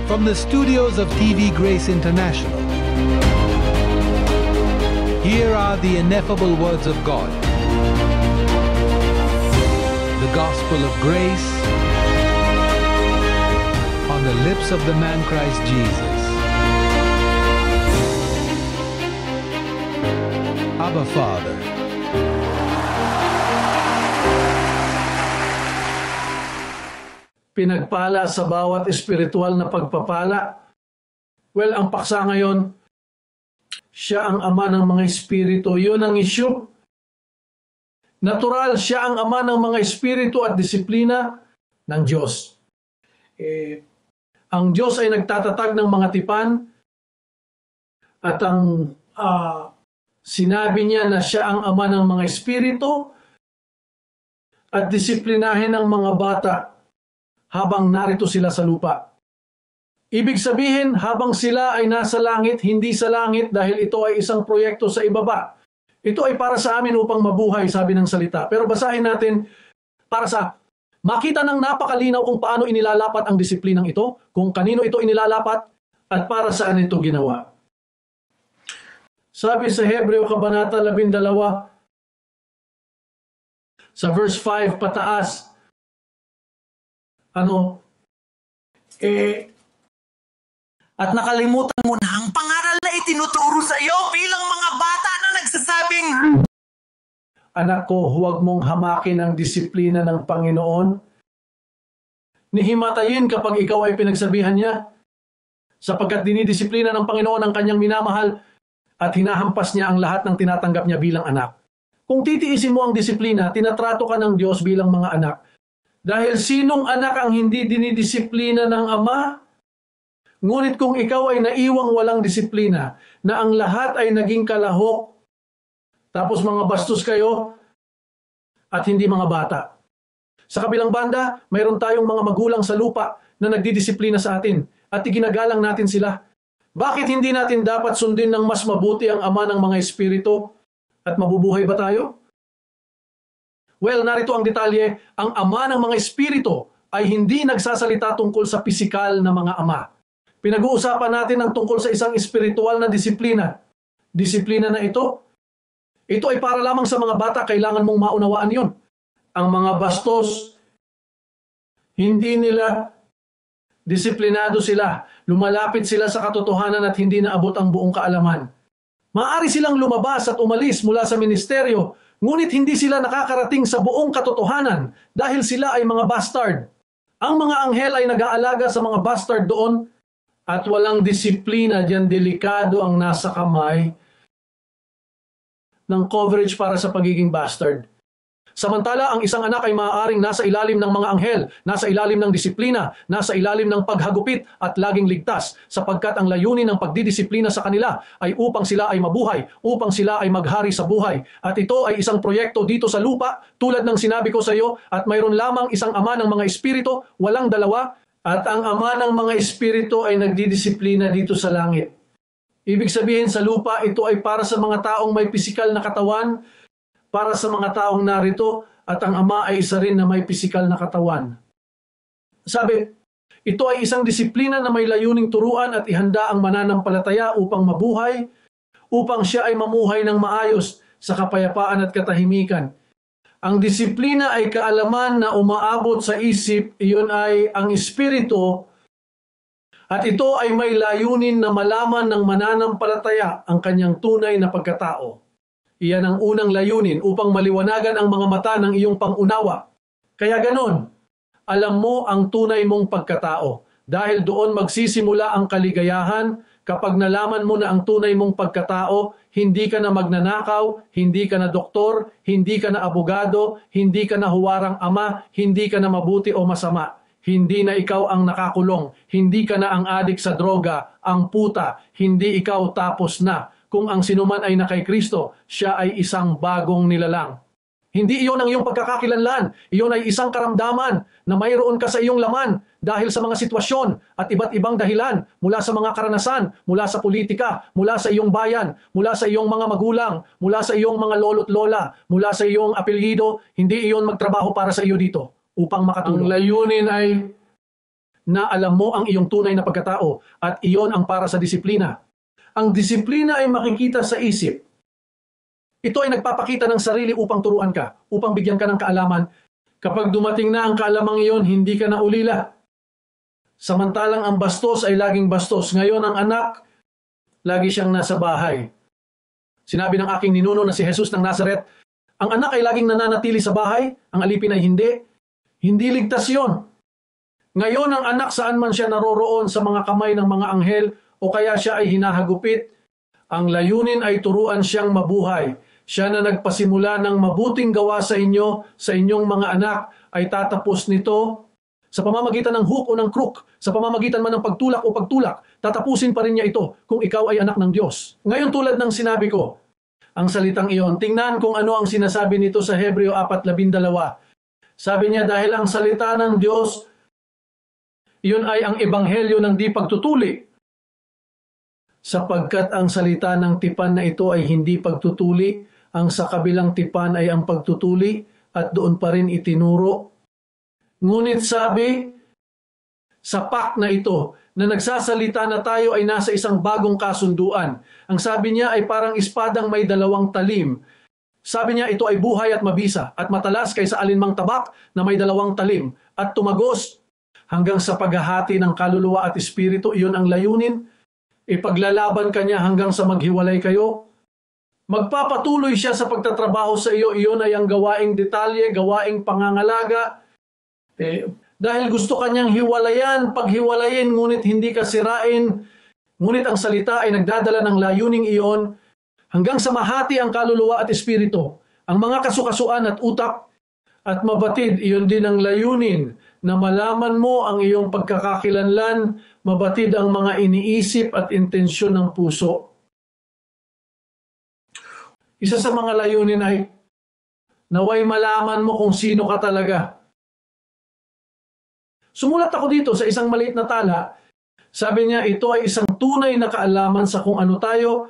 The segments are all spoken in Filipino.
From the studios of TV Grace International, here are the ineffable words of God. The gospel of grace on the lips of the man Christ Jesus. Abba, Father. Pinagpala sa bawat espiritual na pagpapala. Well, ang paksa ngayon, siya ang ama ng mga espiritu. Yun ang issue. Natural, siya ang ama ng mga espiritu at disiplina ng Diyos. Ang Diyos ay nagtatatag ng mga tipan at ang sinabi niya na siya ang ama ng mga espiritu at disiplinahin ng mga bata habang narito sila sa lupa. Ibig sabihin, habang sila ay nasa langit, hindi sa langit dahil ito ay isang proyekto sa ibaba. Ito ay para sa amin upang mabuhay, sabi ng salita. Pero basahin natin para sa makita ng napakalinaw kung paano inilalapat ang disiplinang ito, kung kanino ito inilalapat, at para saan ito ginawa. Sabi sa Hebreo Kabanata 12, sa verse 5 pataas, at nakalimutan mo na ang pangaral na itinuturo sa iyo bilang mga bata na nagsasabing, anak ko, huwag mong hamakin ang disiplina ng Panginoon. Nihimatayin kapag ikaw ay pinagsabihan niya, sapagkat dinidisiplina ng Panginoon ang kanyang minamahal at hinahampas niya ang lahat ng tinatanggap niya bilang anak. Kung titiisin mo ang disiplina, tinatrato ka ng Diyos bilang mga anak. Dahil sinong anak ang hindi dinidisiplina ng ama? Ngunit kung ikaw ay naiwang walang disiplina, na ang lahat ay naging kalahok, tapos mga bastos kayo, at hindi mga bata. Sa kabilang banda, mayroon tayong mga magulang sa lupa na nagdidisiplina sa atin, at iginagalang natin sila. Bakit hindi natin dapat sundin ng mas mabuti ang ama ng mga espiritu, at mabubuhay ba tayo? Well, narito ang detalye, ang ama ng mga espiritu ay hindi nagsasalita tungkol sa pisikal na mga ama. Pinag-uusapan natin ang tungkol sa isang espiritual na disiplina. Disiplina na ito ay para lamang sa mga bata, kailangan mong maunawaan yon. Ang mga bastos, hindi nila disiplinado sila. Lumalapit sila sa katotohanan at hindi naabot ang buong kaalaman. Maaari silang lumabas at umalis mula sa ministeryo, ngunit hindi sila nakakarating sa buong katotohanan dahil sila ay mga bastard. Ang mga anghel ay nag-aalaga sa mga bastard doon at walang disiplina diyan, delikado ang nasa kamay ng coverage para sa pagiging bastard. Samantala, ang isang anak ay maaaring nasa ilalim ng mga anghel, nasa ilalim ng disiplina, nasa ilalim ng paghagupit at laging ligtas, sapagkat ang layunin ng pagdidisiplina sa kanila ay upang sila ay mabuhay, upang sila ay maghari sa buhay. At ito ay isang proyekto dito sa lupa, tulad ng sinabi ko sa iyo, at mayroon lamang isang ama ng mga espiritu, walang dalawa, at ang ama ng mga espiritu ay nagdidisiplina dito sa langit. Ibig sabihin sa lupa, ito ay para sa mga taong may pisikal na katawan, para sa mga taong narito, at ang ama ay isa rin na may pisikal na katawan. Sabi, ito ay isang disiplina na may layuning turuan at ihanda ang mananampalataya upang mabuhay, upang siya ay mamuhay ng maayos sa kapayapaan at katahimikan. Ang disiplina ay kaalaman na umaabot sa isip, iyon ay ang espiritu, at ito ay may layunin na malaman ng mananampalataya ang kanyang tunay na pagkatao. Iyan ang unang layunin upang maliwanagan ang mga mata ng iyong pangunawa. Kaya ganon, alam mo ang tunay mong pagkatao. Dahil doon magsisimula ang kaligayahan kapag nalaman mo na ang tunay mong pagkatao, hindi ka na magnanakaw, hindi ka na doktor, hindi ka na abogado, hindi ka na huwarang ama, hindi ka na mabuti o masama. Hindi na ikaw ang nakakulong, hindi ka na ang adik sa droga, ang puta, hindi ikaw tapos na. Kung ang sinuman ay na kay Kristo, siya ay isang bagong nilalang. Hindi iyon ang iyong pagkakakilanlan. Iyon ay isang karamdaman na mayroon ka sa iyong laman dahil sa mga sitwasyon at iba't ibang dahilan mula sa mga karanasan, mula sa politika, mula sa iyong bayan, mula sa iyong mga magulang, mula sa iyong mga lolo't lola, mula sa iyong apelyido. Hindi iyon magtrabaho para sa iyo dito upang makatulong. Ang layunin ay na alam mo ang iyong tunay na pagkatao at iyon ang para sa disiplina. Ang disiplina ay makikita sa isip. Ito ay nagpapakita ng sarili upang turuan ka, upang bigyan ka ng kaalaman. Kapag dumating na ang kaalamang iyon, hindi ka na ulila. Samantalang ang bastos ay laging bastos. Ngayon ang anak, lagi siyang nasa bahay. Sinabi ng aking ninuno na si Jesus ng Nazaret, ang anak ay laging nananatili sa bahay, ang alipin ay hindi. Hindi ligtas yon. Ngayon ang anak saan man siya naroroon sa mga kamay ng mga anghel o kaya siya ay hinahagupit, ang layunin ay turuan siyang mabuhay. Siya na nagpasimula ng mabuting gawa sa inyo, sa inyong mga anak, ay tatapos nito sa pamamagitan ng hook o ng crook, sa pamamagitan man ng pagtulak o pagtulak, tatapusin pa rin niya ito kung ikaw ay anak ng Diyos. Ngayon tulad ng sinabi ko, ang salitang iyon, tingnan kung ano ang sinasabi nito sa Hebreo 4:12. Sabi niya, dahil ang salita ng Diyos, iyon ay ang ebanghelyo ng di pagtutuli. Sapagkat ang salita ng tipan na ito ay hindi pagtutuli, ang sa kabilang tipan ay ang pagtutuli at doon pa rin itinuro. Ngunit sabi, sa pak na ito, na nagsasalita na tayo ay nasa isang bagong kasunduan. Ang sabi niya ay parang espadang may dalawang talim. Sabi niya ito ay buhay at mabisa at matalas kaysa alinmang tabak na may dalawang talim at tumagos hanggang sa paghahati ng kaluluwa at espiritu. Iyon ang layunin. Ipaglalaban kanya hanggang sa maghiwalay kayo. Magpapatuloy siya sa pagtatrabaho sa iyo. Iyon ay ang gawaing detalye, gawaing pangangalaga. Dahil gusto kanyang hiwalayan, paghiwalayin, ngunit hindi ka sirain. Ngunit ang salita ay nagdadala ng layuning iyon hanggang sa mahati ang kaluluwa at espiritu, ang mga kasukasuan at utak at mabatid. Iyon din ang layunin na malaman mo ang iyong pagkakakilanlan, mabatid ang mga iniisip at intensyon ng puso. Isa sa mga layunin ay naway malaman mo kung sino ka talaga. Sumulat ako dito sa isang maliit na tala. Sabi niya, ito ay isang tunay na kaalaman sa kung ano tayo.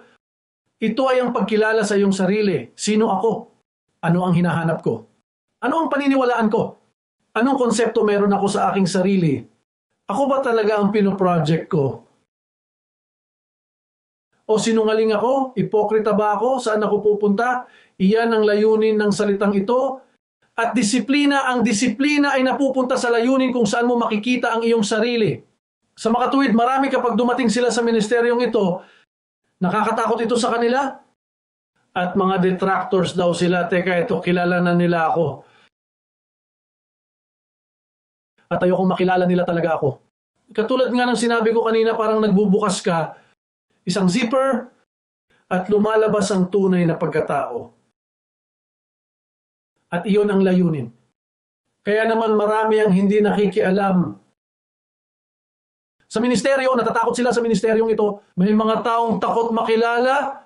Ito ay ang pagkilala sa iyong sarili. Sino ako? Ano ang hinahanap ko? Ano ang paniniwalaan ko? Anong konsepto meron ako sa aking sarili? Ako ba talaga ang pinoproject ko? O sinungaling ako? Ipokrita ba ako? Saan ako pupunta? Iyan ang layunin ng salitang ito. At disiplina, ang disiplina ay napupunta sa layunin kung saan mo makikita ang iyong sarili. Sa makatuwid, marami kapag dumating sila sa ministeryong ito, nakakatakot ito sa kanila. At mga detractors daw sila, teka ito, kilala na nila ako. At ayokong makilala nila talaga ako. Katulad nga ng sinabi ko kanina, parang nagbubukas ka, isang zipper, at lumalabas ang tunay na pagkatao. At iyon ang layunin. Kaya naman marami ang hindi nakikialam. Sa ministeryo, natatakot sila sa ministeryong ito. May mga taong takot makilala.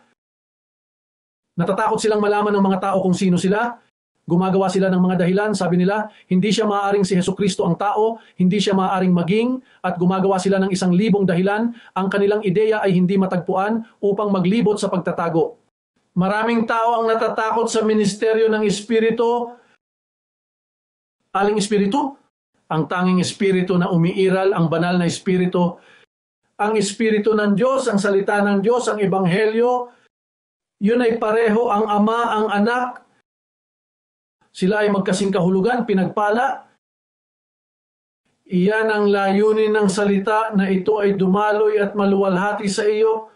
Natatakot silang malaman ng mga tao kung sino sila. Gumagawa sila ng mga dahilan. Sabi nila, hindi siya maaaring si Jesucristo ang tao, hindi siya maaaring maging, at gumagawa sila ng 1,000 dahilan. Ang kanilang ideya ay hindi matagpuan upang maglibot sa pagtatago. Maraming tao ang natatakot sa ministeryo ng Espiritu. Aling Espiritu? Ang tanging Espiritu na umiiral, ang banal na Espiritu. Ang Espiritu ng Diyos, ang salita ng Diyos, ang Ebanghelyo. Yun ay pareho ang Ama, ang Anak. Sila ay magkasing kahulugan, pinagpala. Iyan ang layunin ng salita na ito ay dumaloy at maluwalhati sa iyo.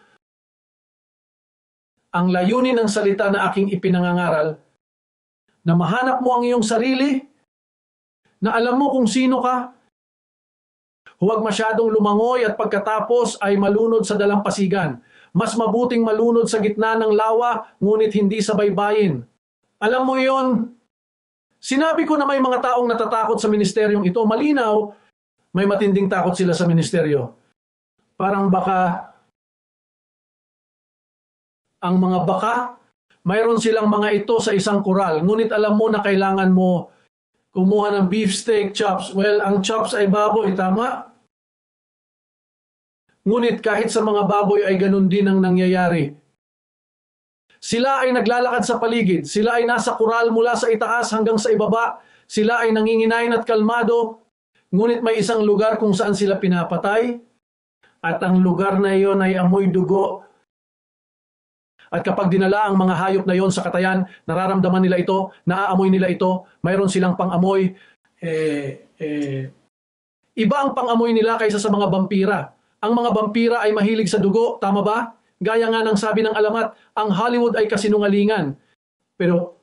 Ang layunin ng salita na aking ipinangangaral, na mahanap mo ang iyong sarili, na alam mo kung sino ka, huwag masyadong lumangoy at pagkatapos ay malunod sa dalampasigan. Mas mabuting malunod sa gitna ng lawa, ngunit hindi sa baybayin. Alam mo yon. Sinabi ko na may mga taong natatakot sa ministeryong ito. Malinaw, may matinding takot sila sa ministeryo. Parang baka ang mga baka, mayroon silang mga ito sa isang kural. Ngunit alam mo na kailangan mo kumuha ng beefsteak, chops. Well, ang chops ay baboy, tama? Ngunit kahit sa mga baboy ay ganun din ang nangyayari. Sila ay naglalakad sa paligid. Sila ay nasa kural mula sa itaas hanggang sa ibaba. Sila ay nanginginain at kalmado. Ngunit may isang lugar kung saan sila pinapatay, at ang lugar na iyon ay amoy dugo. At kapag dinala ang mga hayop na iyon sa katayan, nararamdaman nila ito, naaamoy nila ito, mayroon silang pang-amoy. Iba ang pang-amoy nila kaysa sa mga vampira. Ang mga vampira ay mahilig sa dugo, tama ba? Gaya nga ng sabi ng alamat, ang Hollywood ay kasinungalingan. Pero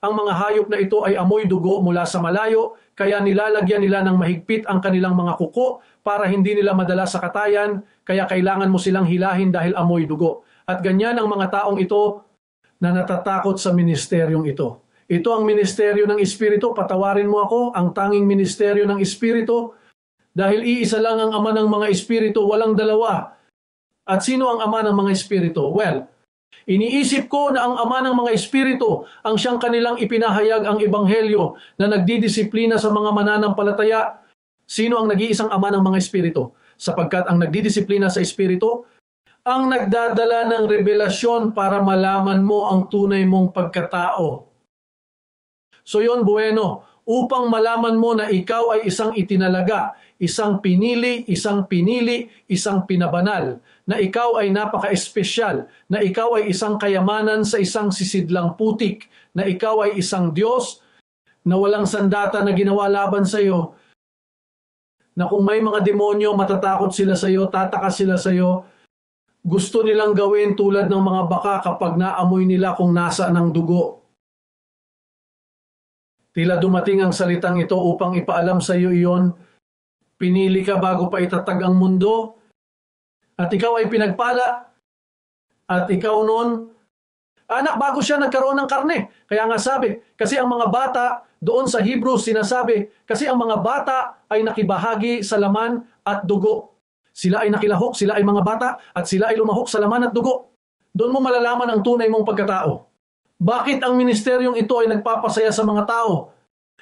ang mga hayop na ito ay amoy dugo mula sa malayo, kaya nilalagyan nila ng mahigpit ang kanilang mga kuko para hindi nila madala sa katayan, kaya kailangan mo silang hilahin dahil amoy dugo. At ganyan ang mga taong ito na natatakot sa ministeryong ito. Ito ang ministeryo ng Espiritu, patawarin mo ako, ang tanging ministeryo ng Espiritu, dahil iisa lang ang Ama ng mga Espiritu, walang dalawa. At sino ang Ama ng mga Espiritu? Well, iniisip ko na ang Ama ng mga Espiritu ang siyang kanilang ipinahayag ang Ebanghelyo na nagdidisiplina sa mga mananampalataya. Sino ang nag-iisang Ama ng mga Espiritu? Sapagkat ang nagdidisiplina sa Espiritu, ang nagdadala ng revelasyon para malaman mo ang tunay mong pagkatao. So yon bueno, upang malaman mo na ikaw ay isang itinalaga, isang pinili, isang pinabanal, na ikaw ay napaka-espesyal, na ikaw ay isang kayamanan sa isang sisidlang putik, na ikaw ay isang Diyos na walang sandata na ginawa laban sa iyo, na kung may mga demonyo, matatakot sila sa iyo, tatakas sila sa iyo, gusto nilang gawin tulad ng mga baka kapag naamoy nila kung nasaan ang dugo. Tila dumating ang salitang ito upang ipaalam sa iyo iyon. Pinili ka bago pa itatag ang mundo, at ikaw ay pinagpala, at ikaw noon, anak bago siya nagkaroon ng karne. Kaya nga sabi, kasi ang mga bata, doon sa Hebrews sinasabi, kasi ang mga bata ay nakibahagi sa laman at dugo. Sila ay nakilahok, sila ay mga bata, at sila ay lumahok sa laman at dugo. Doon mo malalaman ang tunay mong pagkatao. Bakit ang ministeryong ito ay nagpapasaya sa mga tao?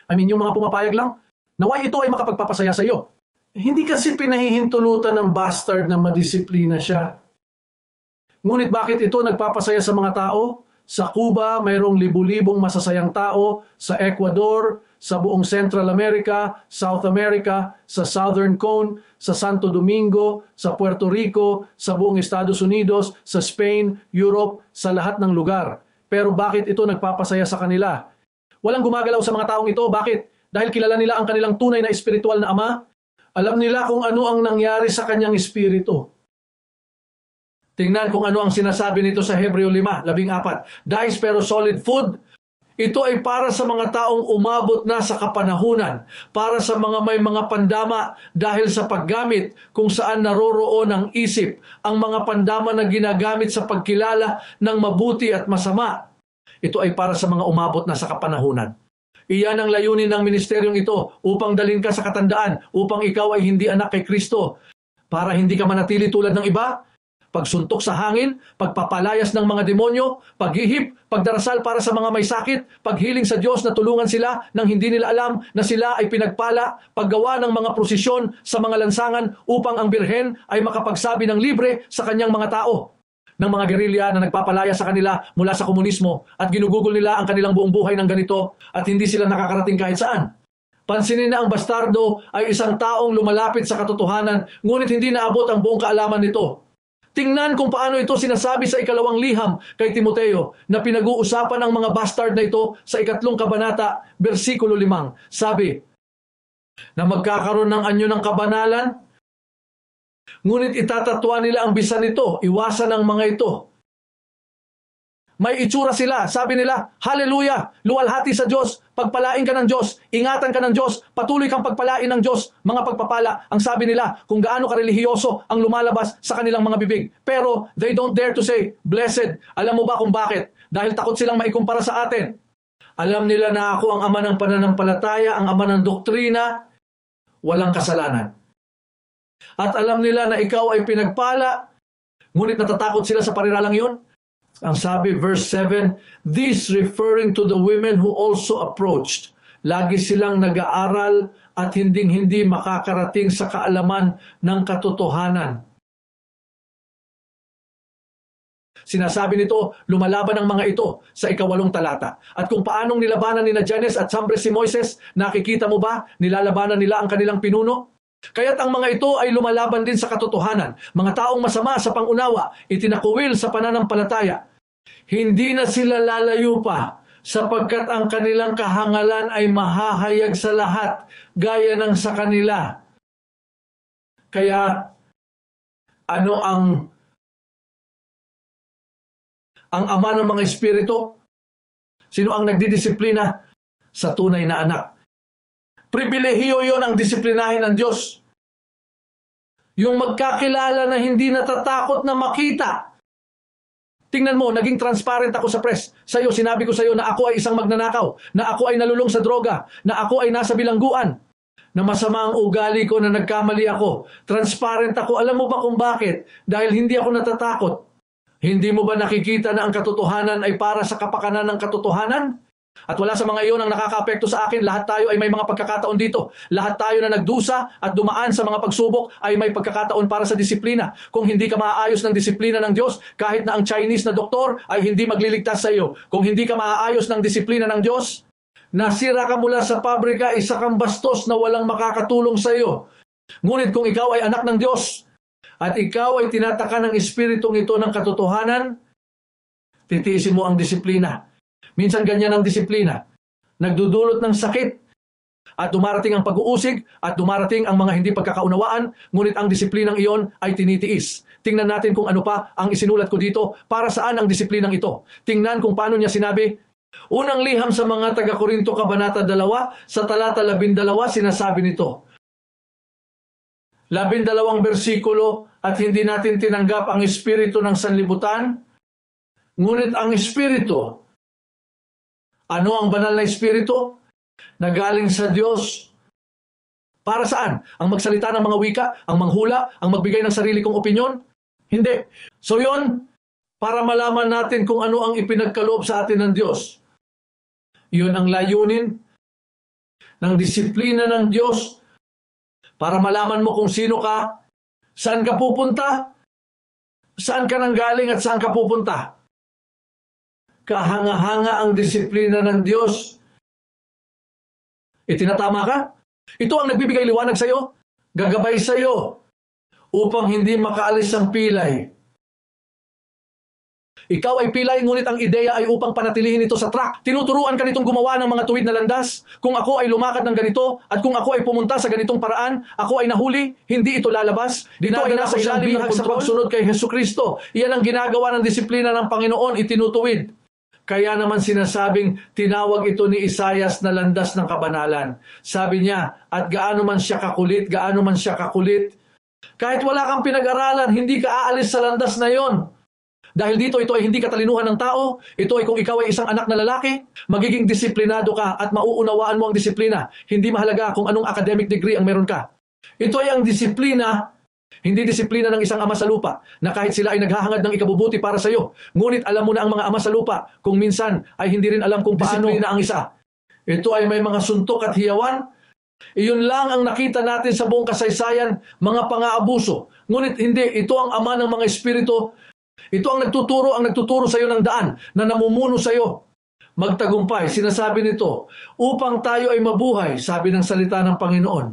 I mean, yung mga pumapayag lang, naway ito ay makapagpapasaya sa iyo. Hindi kasi pinahihintulutan ng bastard na madisiplina siya. Ngunit bakit ito nagpapasaya sa mga tao? Sa Cuba, mayroong libu-libong masasayang tao. Sa Ecuador, sa buong Central America, South America, sa Southern Cone, sa Santo Domingo, sa Puerto Rico, sa buong Estados Unidos, sa Spain, Europe, sa lahat ng lugar. Pero bakit ito nagpapasaya sa kanila? Walang gumagalaw sa mga taong ito. Bakit? Dahil kilala nila ang kanilang tunay na espiritual na Ama. Alam nila kung ano ang nangyari sa kanyang espiritu. Tingnan kung ano ang sinasabi nito sa Hebreo 5:14. Dice pero solid food. Ito ay para sa mga taong umabot na sa kapanahunan, para sa mga may mga pandama dahil sa paggamit kung saan naroroon ang isip, ang mga pandama na ginagamit sa pagkilala ng mabuti at masama. Ito ay para sa mga umabot na sa kapanahunan. Iyan ang layunin ng ministeryong ito, upang dalhin ka sa katandaan, upang ikaw ay hindi anak kay Kristo, para hindi ka manatili tulad ng iba. Pagsuntok sa hangin, pagpapalayas ng mga demonyo, paghihip, pagdarasal para sa mga may sakit, paghiling sa Diyos na tulungan sila nang hindi nila alam na sila ay pinagpala, paggawa ng mga prosesyon sa mga lansangan upang ang birhen ay makapagsabi ng libre sa kanyang mga tao. Ng mga gerilya na nagpapalaya sa kanila mula sa komunismo at ginugugol nila ang kanilang buong buhay ng ganito at hindi sila nakakarating kahit saan. Pansinin na ang bastardo ay isang taong lumalapit sa katotohanan ngunit hindi naabot ang buong kaalaman nito. Tingnan kung paano ito sinasabi sa 2 liham kay Timoteo na pinag-uusapan ang mga bastard na ito sa 3 kabanata, versikulo 5. Sabi, na magkakaroon ng anyo ng kabanalan, ngunit itatatwa nila ang bisa nito, iwasan ang mga ito. May itsura sila, sabi nila, hallelujah, luwalhati sa Diyos, pagpalain ka ng Diyos, ingatan ka ng Diyos, patuloy kang pagpalain ng Diyos, mga pagpapala. Ang sabi nila, kung gaano karelihiyoso ang lumalabas sa kanilang mga bibig. Pero they don't dare to say, blessed. Alam mo ba kung bakit? Dahil takot silang maikumpara sa atin. Alam nila na ako ang ama ng pananampalataya, ang ama ng doktrina, walang kasalanan. At alam nila na ikaw ay pinagpala, ngunit natatakot sila sa pariralang yun. Ang sabi, verse 7, this referring to the women who also approached. Lagi silang nag-aaral at hinding-hindi makakarating sa kaalaman ng katotohanan. Sinasabi nito, lumalaban ang mga ito sa 8 talata. At kung paanong nilabanan ni Janes at Jambres si Moises, nakikita mo ba, nilalabanan nila ang kanilang pinuno? Kaya't ang mga ito ay lumalaban din sa katotohanan. Mga taong masama sa pangunawa, itinakuwil sa pananampalataya. Hindi na sila lalayo pa, sapagkat ang kanilang kahangalan ay mahahayag sa lahat, gaya ng sa kanila. Kaya, ano ang ama ng mga espiritu? Sino ang nagdidisiplina? Sa tunay na anak. Pribilehiyo yon ang disiplinahin ng Diyos. Yung magkakilala na hindi natatakot na makita. Tingnan mo, naging transparent ako sa press. Sa'yo, sinabi ko sa'yo na ako ay isang magnanakaw, na ako ay nalulong sa droga, na ako ay nasa bilangguan, na masama ang ugali ko, na nagkamali ako. Transparent ako. Alam mo ba kung bakit? Dahil hindi ako natatakot. Hindi mo ba nakikita na ang katotohanan ay para sa kapakanan ng katotohanan? At wala sa mga iyon ang nakakaapekto sa akin. Lahat tayo ay may mga pagkakataon dito. Lahat tayo na nagdusa at dumaan sa mga pagsubok ay may pagkakataon para sa disiplina. Kung hindi ka maaayos ng disiplina ng Diyos, kahit na ang Chinese na doktor ay hindi magliligtas sa iyo. Kung hindi ka maaayos ng disiplina ng Diyos, nasira ka mula sa pabrika, isa kang bastos na walang makakatulong sa iyo. Ngunit kung ikaw ay anak ng Diyos, at ikaw ay tinataka ng espiritong ito ng katotohanan, titiisin mo ang disiplina. Minsan ganyan ang disiplina. Nagdudulot ng sakit, at dumarating ang pag-uusig, at dumarating ang mga hindi pagkakaunawaan, ngunit ang disiplinang iyon ay tinitiis. Tingnan natin kung ano pa ang isinulat ko dito, para saan ang disiplinang ito. Tingnan kung paano niya sinabi. Unang liham sa mga taga-Korinto, Kabanata 2, sa talata 12, sinasabi nito. 12 bersikulo, at hindi natin tinanggap ang espiritu ng sanlibutan, ngunit ang espiritu, ano ang banal na espiritu? Nagaling sa Diyos. Para saan? Ang magsalita ng mga wika, ang manghula, ang magbigay ng sarili kong opinyon? Hindi. So yon, para malaman natin kung ano ang ipinagkaloob sa atin ng Diyos. Yun ang layunin ng disiplina ng Diyos, para malaman mo kung sino ka, saan ka pupunta, saan ka nanggaling at saan ka pupunta. Kahanga-hanga ang disiplina ng Diyos. Itinatama ka? Ito ang nagbibigay liwanag sa iyo, gagabay sa iyo, upang hindi makaalis ang pilay. Ikaw ay pilay, ngunit ang ideya ay upang panatilihin ito sa track. Tinuturuan ka nitong gumawa ng mga tuwid na landas. Kung ako ay lumakad ng ganito, at kung ako ay pumunta sa ganitong paraan, ako ay nahuli, hindi ito lalabas. Dinadala sa ilalim ng sa pagsunod kay Jesucristo. Iyan ang ginagawa ng disiplina ng Panginoon, itinutuwid. Kaya naman sinasabing, tinawag ito ni Isaias na landas ng kabanalan. Sabi niya, at gaano man siya kakulit, kahit wala kang pinag-aralan, hindi ka aalis sa landas na yon. Dahil dito, ito ay hindi katalinuhan ng tao. Ito ay kung ikaw ay isang anak na lalaki, magiging disiplinado ka at mauunawaan mo ang disiplina. Hindi mahalaga kung anong academic degree ang meron ka. Ito ay ang disiplina, hindi disiplina ng isang ama sa lupa, na kahit sila ay naghahangad ng ikabubuti para sa iyo. Ngunit alam mo na ang mga ama sa lupa, kung minsan ay hindi rin alam kung paano disiplina ang isa. Ito ay may mga suntok at hiyawan. Iyon lang ang nakita natin sa buong kasaysayan, mga pang-aabuso. Ngunit hindi, ito ang ama ng mga espiritu. Ito ang nagtuturo sa iyo ng daan, na namumuno sa iyo. Magtagumpay, sinasabi nito, upang tayo ay mabuhay, sabi ng salita ng Panginoon.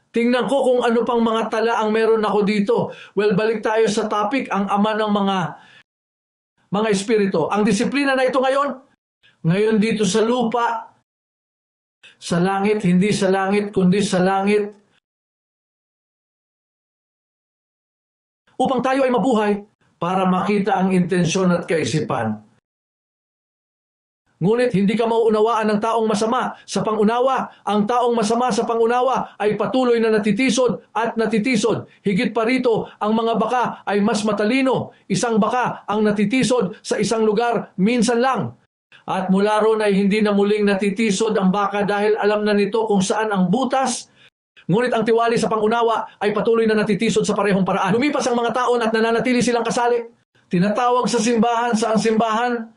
Tingnan ko kung ano pang mga tala ang meron ako dito. Well, balik tayo sa topic, ang ama ng mga espiritu. Ang disiplina na ito ngayon dito sa lupa, sa langit, hindi sa langit, kundi sa langit, upang tayo ay mabuhay para makita ang intensyon at kaisipan. Ngunit hindi ka mauunawaan ng taong masama sa pangunawa. Ang taong masama sa pangunawa ay patuloy na natitisod at natitisod. Higit pa rito, ang mga baka ay mas matalino. Isang baka ang natitisod sa isang lugar minsan lang. At mula roon ay hindi na muling natitisod ang baka dahil alam na nito kung saan ang butas. Ngunit ang tiwali sa pangunawa ay patuloy na natitisod sa parehong paraan. Lumipas ang mga taon at nananatili silang kasali. Tinatawag sa simbahan, saang simbahan?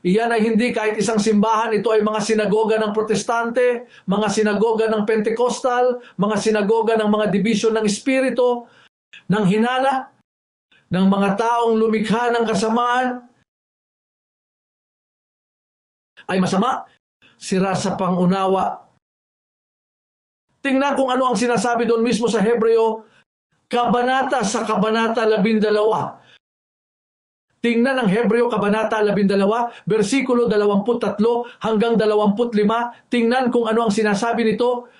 Iyan ay hindi kahit isang simbahan. Ito ay mga sinagoga ng Protestante, mga sinagoga ng Pentecostal, mga sinagoga ng mga division ng Espiritu, ng Hinala. ng mga taong lumikha ng kasamaan ay masama, sira sa pangunawa. Tingnan kung ano ang sinasabi doon mismo sa Hebreo, kabanata sa kabanata 12. Tingnan ang Hebreo kabanata 12, versikulo 23 hanggang 25. Tingnan kung ano ang sinasabi nito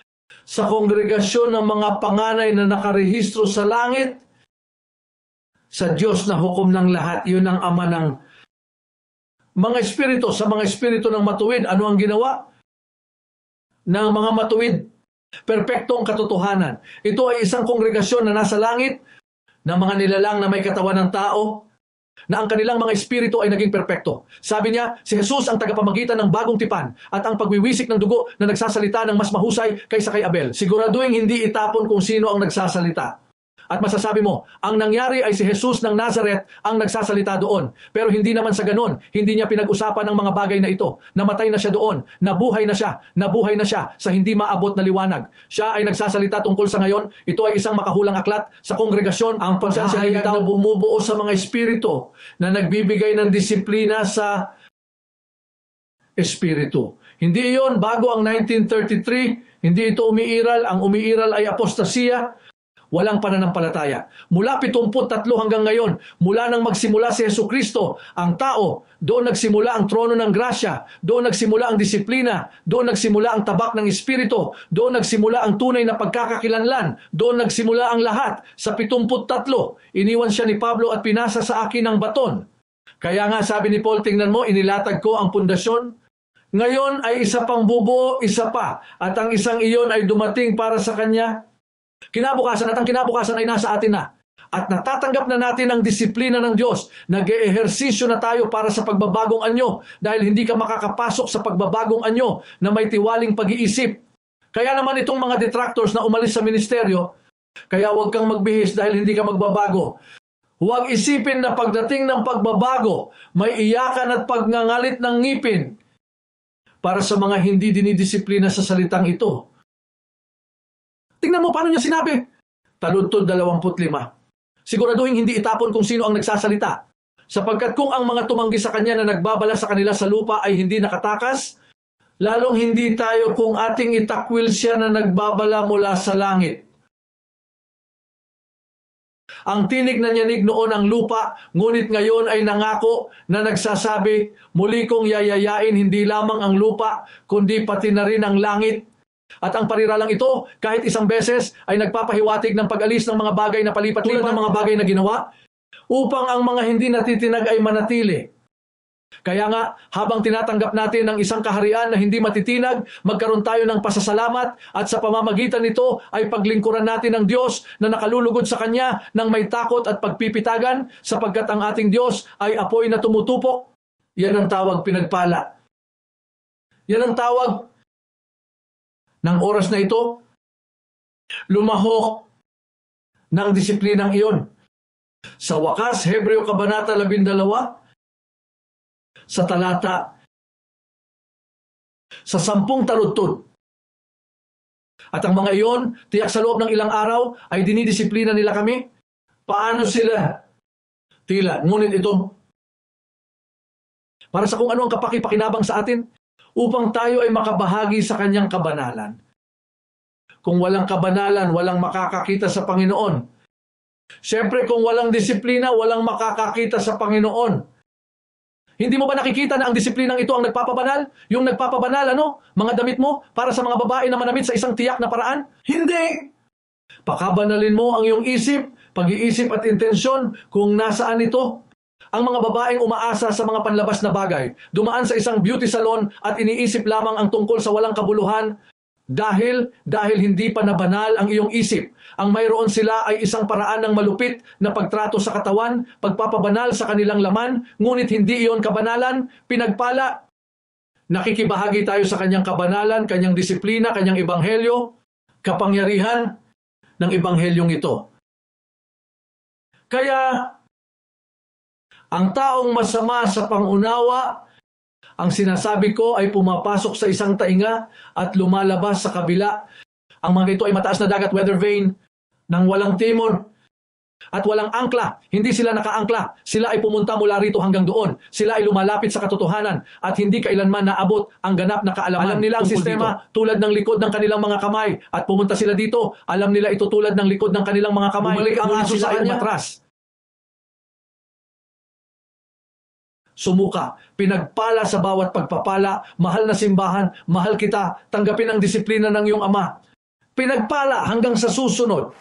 sa kongregasyon ng mga panganay na nakarehistro sa langit. Sa Diyos na hukom ng lahat, yun ang ama ng mga espiritu. Sa mga espiritu ng matuwid, ano ang ginawa ng mga matuwid? Perpektong katotohanan. Ito ay isang kongregasyon na nasa langit, ng mga nilalang na may katawan ng tao, na ang kanilang mga espiritu ay naging perpekto. Sabi niya, si Jesus ang tagapamagitan ng bagong tipan at ang pagwiwisik ng dugo na nagsasalita ng mas mahusay kaysa kay Abel. Siguraduhin hindi itapon kung sino ang nagsasalita. At masasabi mo, ang nangyari ay si Jesus ng Nazareth ang nagsasalita doon. Pero hindi naman sa ganun. Hindi niya pinag-usapan ng mga bagay na ito. Namatay na siya doon. Nabuhay na siya sa hindi maabot na liwanag. Siya ay nagsasalita tungkol sa ngayon. Ito ay isang makahulang aklat sa kongregasyon. Ang pagsasahayag na bumubuo sa mga espiritu na nagbibigay ng disiplina sa espiritu. Hindi iyon bago ang 1933. Hindi ito umiiral. Ang umiiral ay apostasiya. Walang pananampalataya. Mula 73 hanggang ngayon, mula nang magsimula si Jesucristo, ang tao, doon nagsimula ang trono ng grasya, doon nagsimula ang disiplina, doon nagsimula ang tabak ng espiritu, doon nagsimula ang tunay na pagkakakilanlan, doon nagsimula ang lahat. Sa 73, iniwan siya ni Pablo at pinasa sa akin ang baton. Kaya nga sabi ni Paul, tingnan mo, inilatag ko ang pundasyon. Ngayon ay isa pang bubuo, isa pa, at ang isang iyon ay dumating para sa kanya. Kinabukasan at ang kinabukasan ay nasa atin na. At natatanggap na natin ang disiplina ng Diyos. Nag-eehersisyo na tayo para sa pagbabagong anyo dahil hindi ka makakapasok sa pagbabagong anyo na may tiwaling pag-iisip. Kaya naman itong mga detractors na umalis sa ministeryo, kaya huwag kang magbihis dahil hindi ka magbabago. Huwag isipin na pagdating ng pagbabago, may iyakan at pagngangalit ng ngipin para sa mga hindi dinidisiplina sa salitang ito. Tingnan mo paano niya sinabi. Taludtod 25. Siguraduhin hindi itapon kung sino ang nagsasalita. Sapagkat kung ang mga tumanggi sa kanya na nagbabala sa kanila sa lupa ay hindi nakatakas, lalong hindi tayo kung ating itakwil siya na nagbabala mula sa langit. Ang tinig na nyanig noon ang lupa, ngunit ngayon ay nangako na nagsasabi, muli kong yayayain hindi lamang ang lupa, kundi pati na rin ang langit. At ang pariralang ito, kahit isang beses, ay nagpapahiwatig ng pag-alis ng mga bagay na palipat-lipat ng mga bagay na ginawa, upang ang mga hindi natitinag ay manatili. Kaya nga, habang tinatanggap natin ang isang kaharian na hindi matitinag, magkaroon tayo ng pasasalamat at sa pamamagitan nito ay paglingkuran natin ang Diyos na nakalulugod sa Kanya ng may takot at pagpipitagan sapagkat ang ating Diyos ay apoy na tumutupok. Yan ang tawag pinagpala. Yan ang tawag ng oras na ito, lumahok ng disiplinang iyon. Sa wakas, Hebreo Kabanata 12, sa talata, sa 10 taludtod. At ang mga iyon, tiyak sa loob ng ilang araw, ay dinidisiplina nila kami. Paano sila? Tila, ngunit ito, para sa kung ano ang kapaki-pakinabang sa atin, upang tayo ay makabahagi sa kanyang kabanalan. Kung walang kabanalan, walang makakakita sa Panginoon. Siyempre, kung walang disiplina, walang makakakita sa Panginoon. Hindi mo ba nakikita na ang disiplinang ito ang nagpapabanal? Yung nagpapabanal, mga damit mo para sa mga babae na manamit sa isang tiyak na paraan? Hindi! Pakabanalin mo ang iyong isip, pag-iisip at intensyon kung nasaan ito. Ang mga babaeng umaasa sa mga panlabas na bagay, dumaan sa isang beauty salon at iniisip lamang ang tungkol sa walang kabuluhan dahil hindi pa nabanal ang iyong isip. Ang mayroon sila ay isang paraan ng malupit na pagtrato sa katawan, pagpapabanal sa kanilang laman, ngunit hindi iyon kabanalan, pinagpala. Nakikibahagi tayo sa kanyang kabanalan, kanyang disiplina, kanyang ebanghelyo, kapangyarihan ng ebanghelyong ito. Kaya, ang taong masama sa pangunawa, ang sinasabi ko ay pumapasok sa isang tainga at lumalabas sa kabila. Ang mga ito ay mataas na dagat, weather vane, ng walang timon. At walang angkla, hindi sila nakaangkla. Sila ay pumunta mula rito hanggang doon. Sila ay lumalapit sa katotohanan at hindi kailanman naabot ang ganap na kaalaman. Alam nila ang sistema tulad ng likod ng kanilang mga kamay at pumunta sila dito. Alam nila ito tulad ng likod ng kanilang mga kamay. Bumalik ang Ngunit aso sila sa ay kanya. umatras. Sumuka, pinagpala sa bawat pagpapala, mahal na simbahan, mahal kita, tanggapin ang disiplina ng iyong ama. Pinagpala hanggang sa susunod.